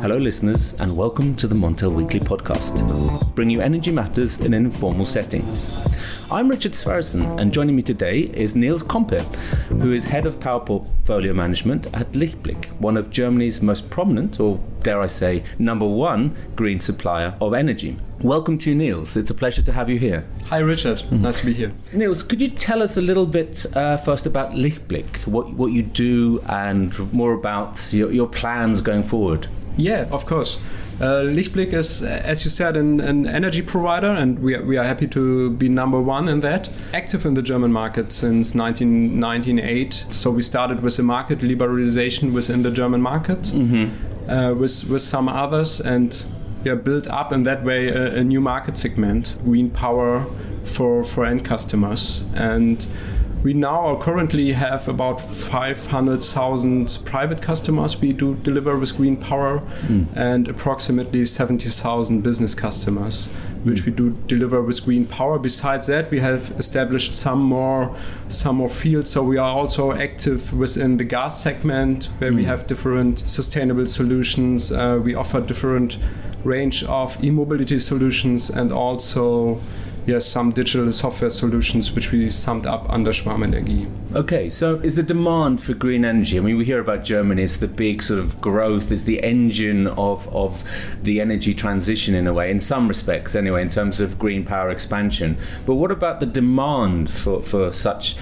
Hello listeners, and welcome to the Montel Weekly Podcast, bringing you energy matters in an informal setting. I'm Richard Sverrisson, and joining me today is Nils Kompe, who is Head of Power Portfolio Management at LichtBlick, one of Germany's most prominent, or dare I say, number one green supplier of energy. Welcome to you, Nils. It's a pleasure to have you here. Hi, Richard. Nice to be here. Nils, could you tell us a little bit first about LichtBlick, what you do, and more about your plans going forward? Yeah, of course. LichtBlick is, as you said, an energy provider, and we are happy to be number one in that. Active in the German market since 1998. So we started with a market liberalization within the German market with some others, and built up in that way a new market segment, green power for end customers. And we now currently have about 500,000 private customers we do deliver with green power, and approximately 70,000 business customers, which we do deliver with green power. Besides that, we have established some more fields. So we are also active within the gas segment, where we have different sustainable solutions. We offer different range of e-mobility solutions, and also some digital software solutions, which we summed up under Schwarmenergie. Okay, so is the demand for green energy, I mean, we hear about Germany, it's the big sort of growth, it's the engine of the energy transition in a way, in some respects anyway, in terms of green power expansion. But what about the demand for such,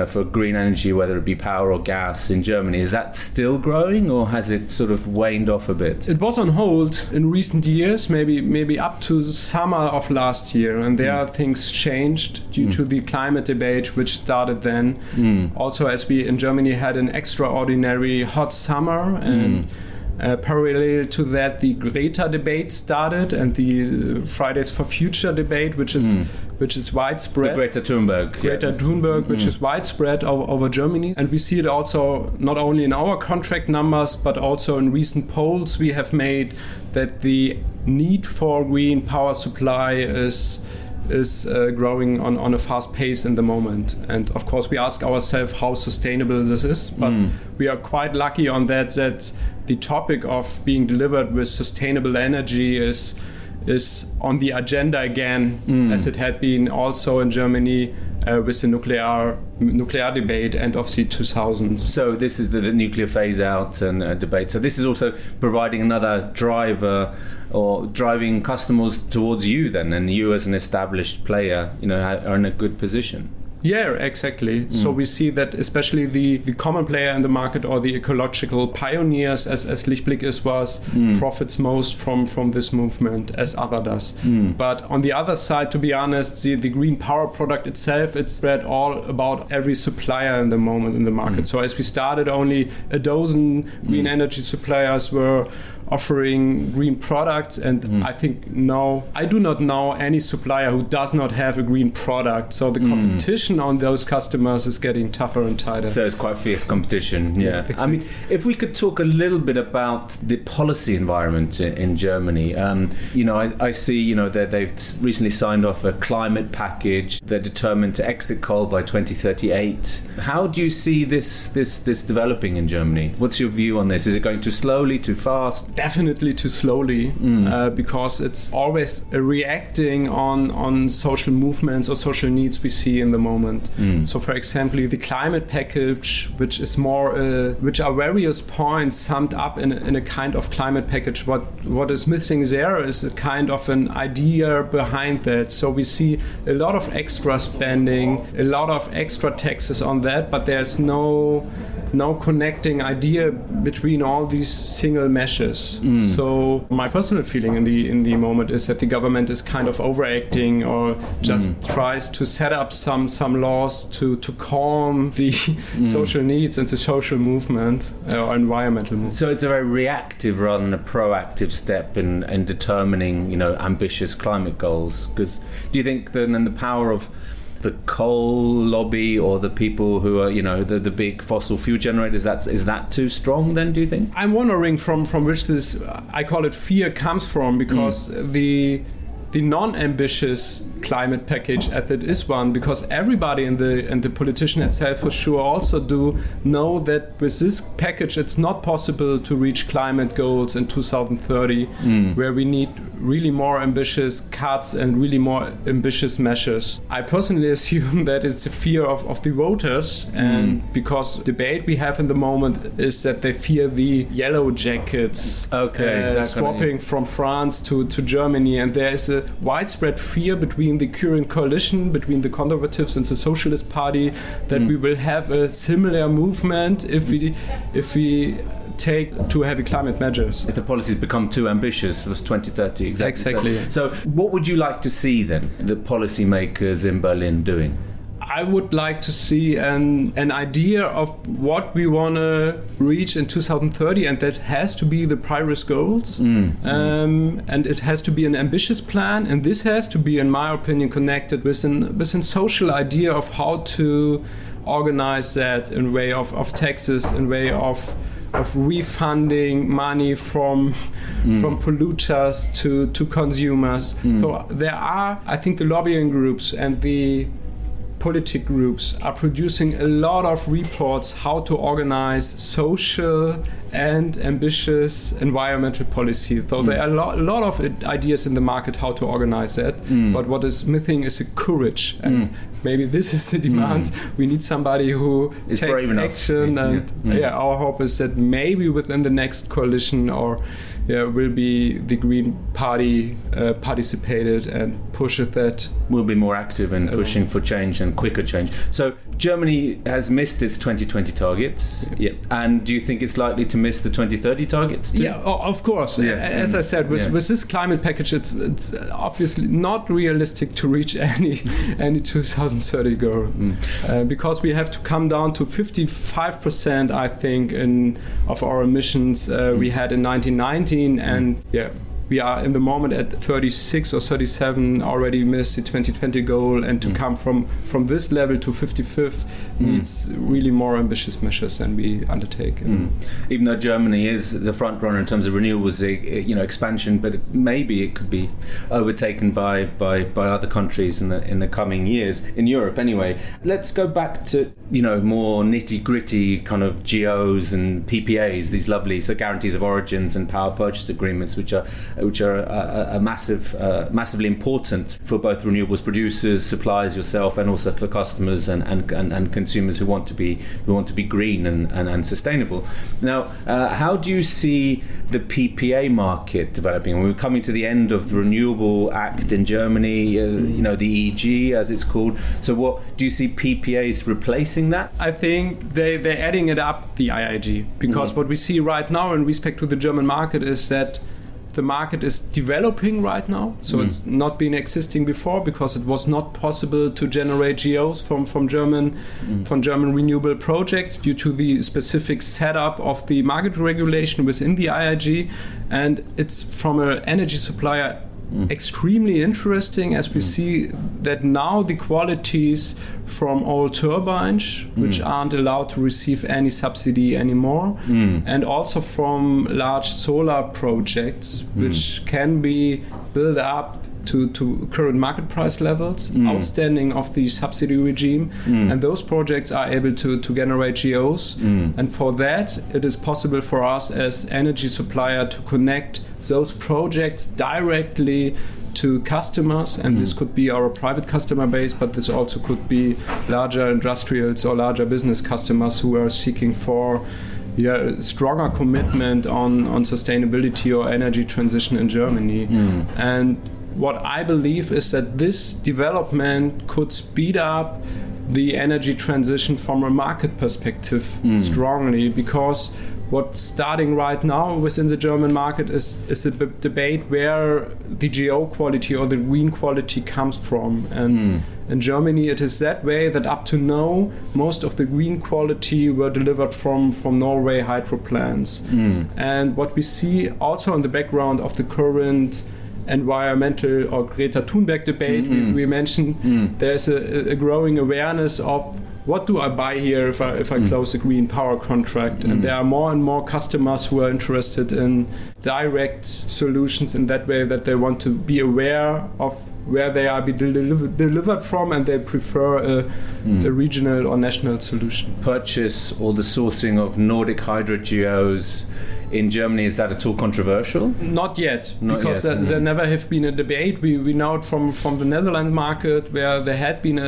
for green energy, whether it be power or gas in Germany? Is that still growing, or has it sort of waned off a bit? It was on hold in recent years, maybe up to the summer of last year, and there things changed due to the climate debate which started then. Also, as we in Germany had an extraordinary hot summer, and parallel to that the Greta debate started, and the Fridays for Future debate, which is widespread. The Greta Thunberg, which is widespread over Germany. And we see it also not only in our contract numbers, but also in recent polls we have made, that the need for green power supply is growing on a fast pace in the moment. And of course we ask ourselves how sustainable this is, but we are quite lucky on that the topic of being delivered with sustainable energy is on the agenda again, as it had been also in Germany with the nuclear debate end of the 2000s. So this is the nuclear phase out and debate. So this is also providing another driver, or driving customers towards you then, and you as an established player, are in a good position. Yeah, exactly. So we see that especially the common player in the market, or the ecological pioneers, as LichtBlick was, profits most from this movement, as other does. But on the other side, to be honest, the green power product itself, it's spread all about every supplier in the moment in the market. So as we started, only a dozen green energy suppliers were offering green products, and I think now I do not know any supplier who does not have a green product. So the competition on those customers is getting tougher and tighter. So it's quite fierce competition. Yeah. Exactly. I mean, if we could talk a little bit about the policy environment in Germany. I see that they've recently signed off a climate package. They're determined to exit coal by 2038. How do you see this developing in Germany? What's your view on this? Is it going too slowly, too fast? Definitely too slowly, because it's always reacting on social movements or social needs we see in the moment. So, for example, the climate package, which is more, which are various points summed up in a kind of climate package. What is missing there is a kind of an idea behind that. So we see a lot of extra spending, a lot of extra taxes on that, but there's no connecting idea between all these single measures. So my personal feeling in the moment is that the government is kind of overacting, or just tries to set up some laws to calm the social needs and the social movement or environmental movement. So it's a very reactive rather than a proactive step in determining ambitious climate goals. Because do you think then the power of the coal lobby, or the people who are, the big fossil fuel generators, is that too strong then, do you think? I'm wondering from which this, I call it fear, comes from, because the non-ambitious climate package as it is one, because everybody and the politician itself for sure also do know that with this package it's not possible to reach climate goals in 2030, where we need really more ambitious cuts and really more ambitious measures. I personally assume that it's a fear of the voters, and because the debate we have in the moment is that they fear the yellow jackets swapping from France to Germany, and there is a widespread fear between the current coalition, between the Conservatives and the Socialist Party, that we will have a similar movement if we take too heavy climate measures. If the policies become too ambitious for 2030, exactly. So what would you like to see then the policymakers in Berlin doing? I would like to see an idea of what we want to reach in 2030, and that has to be the Paris goals, and it has to be an ambitious plan, and this has to be, in my opinion, connected with a social idea of how to organize that in way of taxes, in way of refunding money from polluters to consumers. So there are, I think, the lobbying groups and the politic groups are producing a lot of reports how to organize social and ambitious environmental policy. So there are a lot of ideas in the market how to organize that, but what is missing is a courage, and maybe this is the demand. We need somebody who is takes action, and our hope is that maybe within the next coalition will be the Green Party participated and pushes that. Will be more active in pushing for change and quicker change. So Germany has missed its 2020 targets, and do you think it's likely to miss the 2030 targets too? Yeah, of course. As I said, with this climate package, it's obviously not realistic to reach any 2030 goal, because we have to come down to 55%, I think, of our emissions we had in 1919, and we are in the moment at 36 or 37, already missed the 2020 goal, and to come from this level to 55th needs really more ambitious measures than we undertake. Even though Germany is the front runner in terms of renewables, expansion, but maybe it could be overtaken by other countries in the coming years in Europe. Anyway, let's go back to more nitty gritty kind of GOs and PPAs, these lovely guarantees of origins and power purchase agreements, which are massively important for both renewables producers, suppliers, yourself, and also for customers and consumers who want to be green and sustainable. Now, how do you see the PPA market developing? We're coming to the end of the Renewable Act in Germany, the EEG as it's called. So what do you see PPAs replacing that? I think they're adding it up, the IIG, because what we see right now in respect to the German market is that the market is developing right now, so it's not been existing before because it was not possible to generate GOs from German renewable projects due to the specific setup of the market regulation within the IIG, and it's from an energy supplier extremely interesting, as we see that now the qualities from old turbines, which aren't allowed to receive any subsidy anymore, and also from large solar projects, which can be built up to current market price levels, outstanding of the subsidy regime, and those projects are able to generate GOs, and for that it is possible for us as energy supplier to connect those projects directly to customers, and this could be our private customer base, but this also could be larger industrials or larger business customers who are seeking for stronger commitment on sustainability or energy transition in Germany. And what I believe is that this development could speed up the energy transition from a market perspective strongly, because what's starting right now within the German market is a debate where the GO quality or the green quality comes from. And in Germany it is that way, that up to now most of the green quality were delivered from Norway hydro plants. And what we see also in the background of the current environmental or Greta Thunberg debate we mentioned, there's a growing awareness of what do I buy here if I close a green power contract? And there are more and more customers who are interested in direct solutions in that way, that they want to be aware of where they are delivered from, and they prefer a regional or national solution. Purchase or the sourcing of Nordic hydro geos in Germany, is that at all controversial? Not yet, because there never have been a debate. We know it from the Netherlands market, where there had been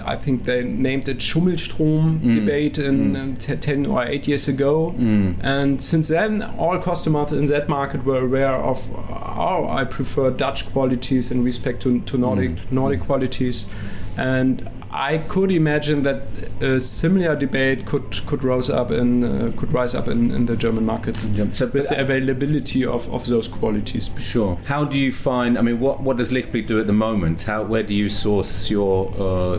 I think they named it Schummelstrom debate in 10 or 8 years ago. And since then, all customers in that market were aware of, I prefer Dutch qualities in respect to Nordic qualities. And I could imagine that a similar debate could rise up in the German market, so with the availability of those qualities. Sure. How do you find? I mean, what does LichtBlick do at the moment? Where do you source your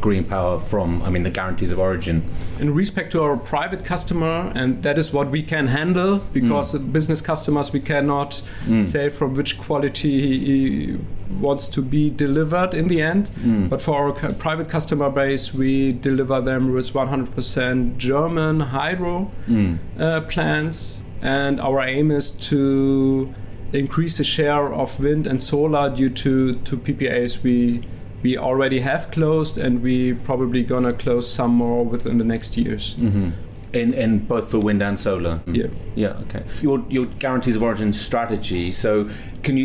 green power from? I mean, the guarantees of origin. In respect to our private customer, and that is what we can handle, because business customers we cannot say from which quality he wants to be delivered in the end. But for our private customer base, we deliver them with 100% German hydro plants, and our aim is to increase the share of wind and solar due to PPAs we already have closed, and we probably gonna close some more within the next years. In both for wind and solar. Yeah. Okay. Your guarantees of origin strategy. So,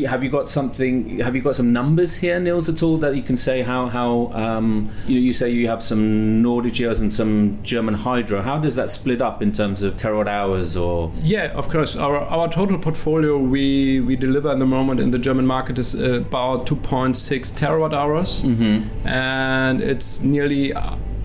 have you got some numbers here, Nils, at all, that you can say how you say you have some Nordic geos and some German hydro. How does that split up in terms of terawatt hours or? Yeah, of course. Our total portfolio we deliver in the moment in the German market is about 2.6 terawatt hours, and it's nearly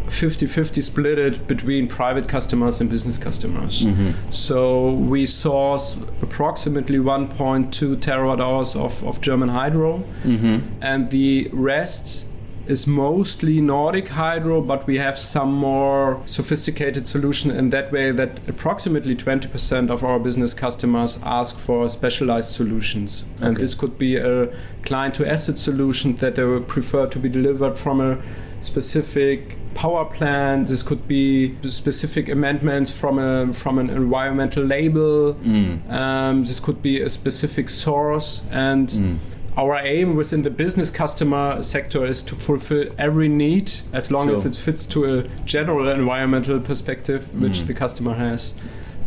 50-50 split between private customers and business customers. So we source approximately 1.2 terawatt hours of German hydro, and the rest is mostly Nordic hydro, but we have some more sophisticated solution in that way, that approximately 20% of our business customers ask for specialized solutions. And this could be a client to asset solution that they would prefer to be delivered from a specific power plant. This could be specific amendments from an environmental label. This could be a specific source, and our aim within the business customer sector is to fulfill every need, as long as it fits to a general environmental perspective which the customer has.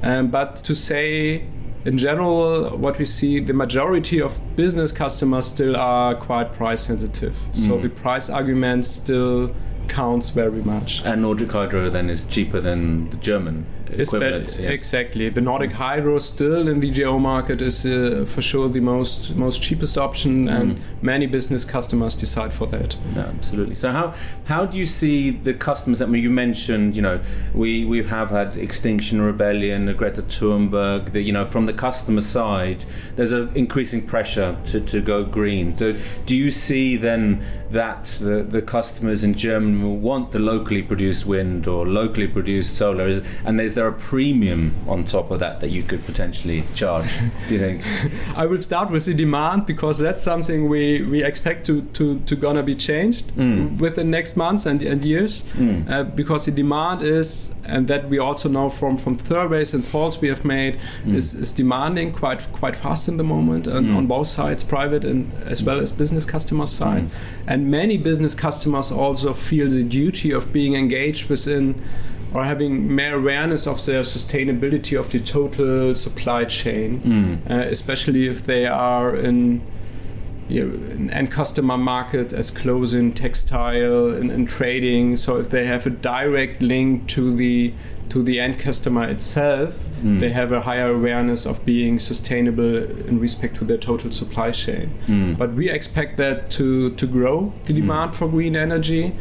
But to say, in general, what we see, the majority of business customers still are quite price sensitive. So the price argument still counts very much. And Nordic hydro then is cheaper than the German equivalent. Exactly. The Nordic hydro still in the GO market is for sure the most cheapest option, and many business customers decide for that. Yeah, absolutely. So how do you see the customers? I mean, you mentioned, we have had Extinction Rebellion, Greta Thunberg. From the customer side, there's an increasing pressure to go green. So do you see then that the customers in Germany will want the locally produced wind or locally produced solar, and is there a premium on top of that you could potentially charge, do you think? I will start with the demand, because that's something we expect to gonna be changed within next months and years, because the demand is, and that we also know from surveys and polls we have made, is demanding quite fast in the moment, and on both sides, private and as well as business customer side. And many business customers also feel the duty of being engaged within, or having more awareness of their sustainability of the total supply chain, especially if they are in an end customer market as clothes in textile and trading. So if they have a direct link to the end customer itself, they have a higher awareness of being sustainable in respect to their total supply chain. But we expect that to grow, the demand for green energy.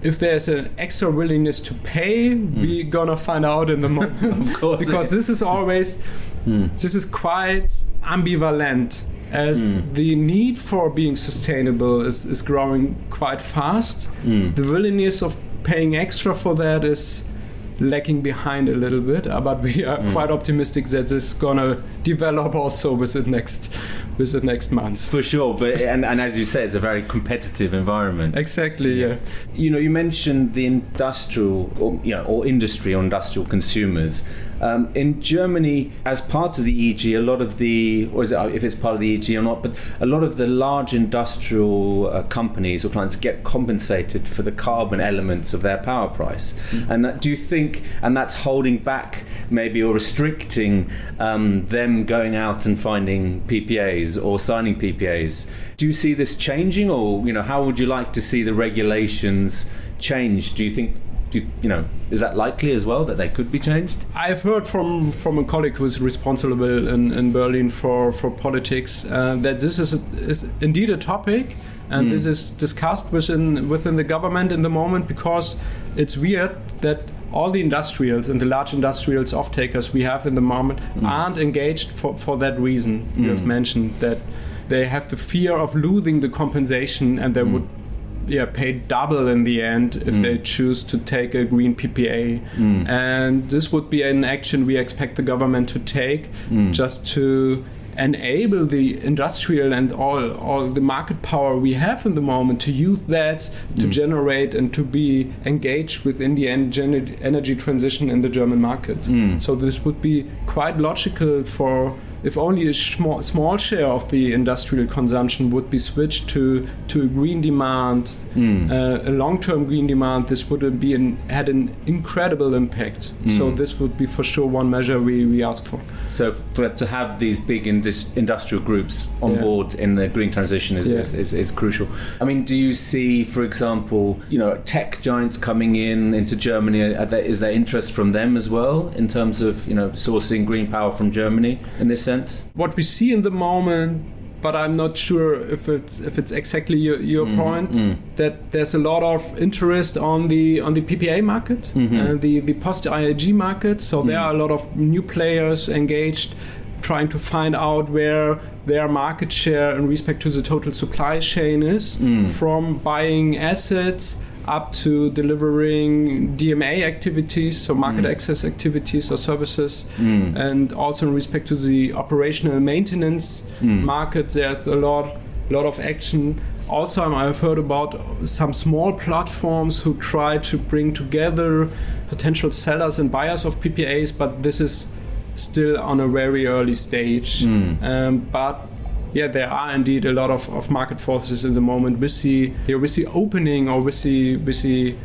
If there's an extra willingness to pay, we're gonna find out in the moment. Of course. Because this is always, this is quite ambivalent, as the need for being sustainable is growing quite fast. The willingness of paying extra for that is lagging behind a little bit, but we are quite optimistic that this is gonna develop also with the next months. For sure, but and as you say, it's a very competitive environment. Exactly, yeah. You mentioned the industrial, or industry or industrial consumers. In Germany, as part of the EG, a lot of the, or is it, if it's part of the EG or not, but a lot of the large industrial companies or clients get compensated for the carbon elements of their power price. And do you think, and that's holding back maybe or restricting them going out and finding PPAs or signing PPAs? Do you see this changing, or how would you like to see the regulations change? Do you think? Is that likely as well, that they could be changed? I've heard from a colleague who is responsible in Berlin for politics that this is indeed a topic, and this is discussed within the government in the moment, because it's weird that all the industrials and the large industrials off-takers we have in the moment aren't engaged for that reason. You have mentioned that they have the fear of losing the compensation, and they would pay double in the end if they choose to take a green PPA. And this would be an action we expect the government to take, just to enable the industrial and all the market power we have in the moment to use that to generate and to be engaged within the energy transition in the German market. So this would be quite logical for, if only a small share of the industrial consumption would be switched to a green demand, a long-term green demand, this would had an incredible impact. So this would be for sure one measure we ask for. So to have these big industrial groups on board in the green transition is crucial. I mean, do you see, for example, tech giants coming into Germany? Is there interest from them as well in terms of sourcing green power from Germany in this sense? What we see in the moment, but I'm not sure if it's exactly your point, that there's a lot of interest on the PPA market, the post-IAG market. So there are a lot of new players engaged, trying to find out where their market share in respect to the total supply chain is, from buying assets up to delivering DMA activities, so market access activities or services, and also in respect to the operational maintenance market, there's a lot of action. Also, I've heard about some small platforms who try to bring together potential sellers and buyers of PPAs, but this is still on a very early stage. But there are indeed a lot of market forces in the moment. We see opening, or we see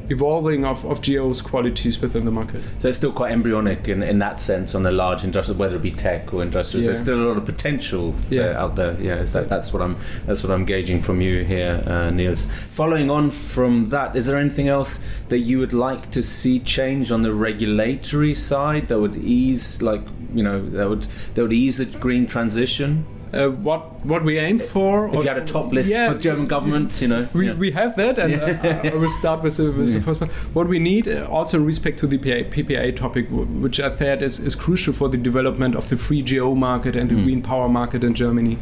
evolving of GO's qualities within the market. So it's still quite embryonic in that sense on the large industrial, whether it be tech or industrial. There's still a lot of potential out there. That's what I'm gauging from you here, Nils. Following on from that, is there anything else that you would like to see change on the regulatory side that would ease, that would ease the green transition? What we aim for? If you had a top list for German government, We have that, and I will start with the first one. What we need, also in respect to the PPA topic, which I thought is crucial for the development of the free GO market and the green power market in Germany.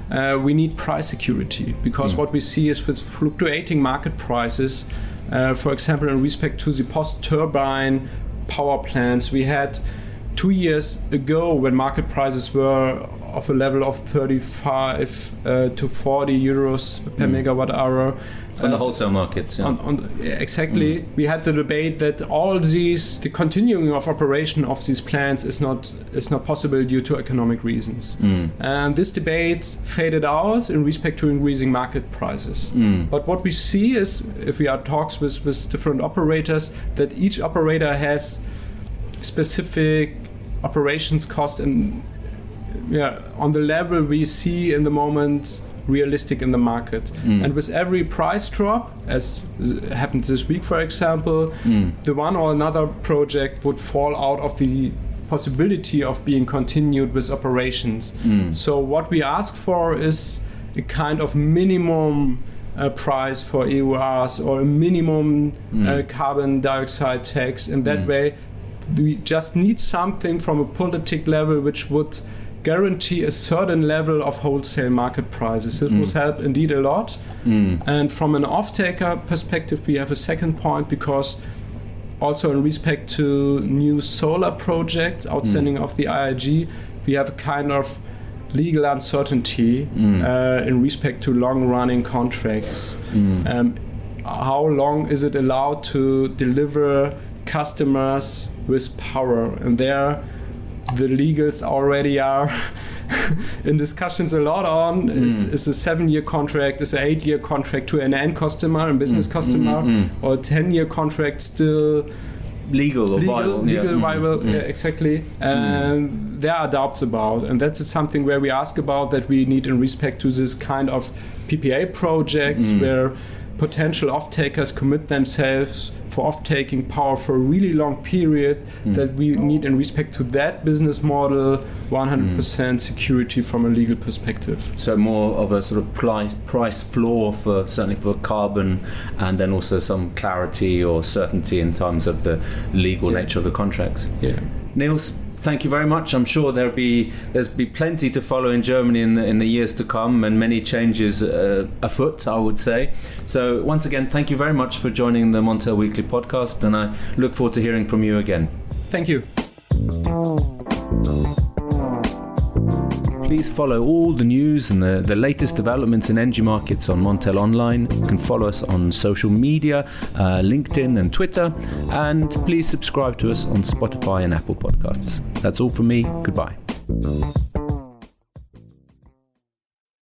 We need price security, because what we see is with fluctuating market prices, for example, in respect to the post-turbine power plants, we had 2 years ago when market prices were of a level of 35 to 40 euros per megawatt hour. On the wholesale markets. Exactly. We had the debate that the continuing of operation of these plants is not possible due to economic reasons. And this debate faded out in respect to increasing market prices. But what we see is, if we are talks with different operators, that each operator has specific operations cost and on the level we see in the moment realistic in the market. And with every price drop, as happened this week for example, the one or another project would fall out of the possibility of being continued with operations. So what we ask for is a kind of minimum price for EURs, or a minimum carbon dioxide tax. In that way, we just need something from a politic level which would guarantee a certain level of wholesale market prices. It would help indeed a lot. And from an off-taker perspective, we have a second point, because Also in respect to new solar projects outstanding of the IIG, we have a kind of legal uncertainty in respect to long-running contracts. How long is it allowed to deliver customers with power? And there the legals already are in discussions a lot on is a 7-year contract, is an 8-year contract to an end customer and business customer, or a 10-year contract still legal or viable. Exactly. And there are doubts about, and that's something where we ask about that we need in respect to this kind of PPA projects where potential off-takers commit themselves for off-taking power for a really long period, that we need in respect to that business model 100% security from a legal perspective. So more of a sort of price floor for certainly for carbon, and then also some clarity or certainty in terms of the legal nature of the contracts. Nils, thank you very much. I'm sure there's be plenty to follow in Germany in the years to come, and many changes afoot, I would say. So once again, thank you very much for joining the Montel Weekly podcast, and I look forward to hearing from you again. Thank you. Please follow all the news and the latest developments in energy markets on Montel Online. You can follow us on social media, LinkedIn and Twitter, and please subscribe to us on Spotify and Apple Podcasts. That's all from me. Goodbye.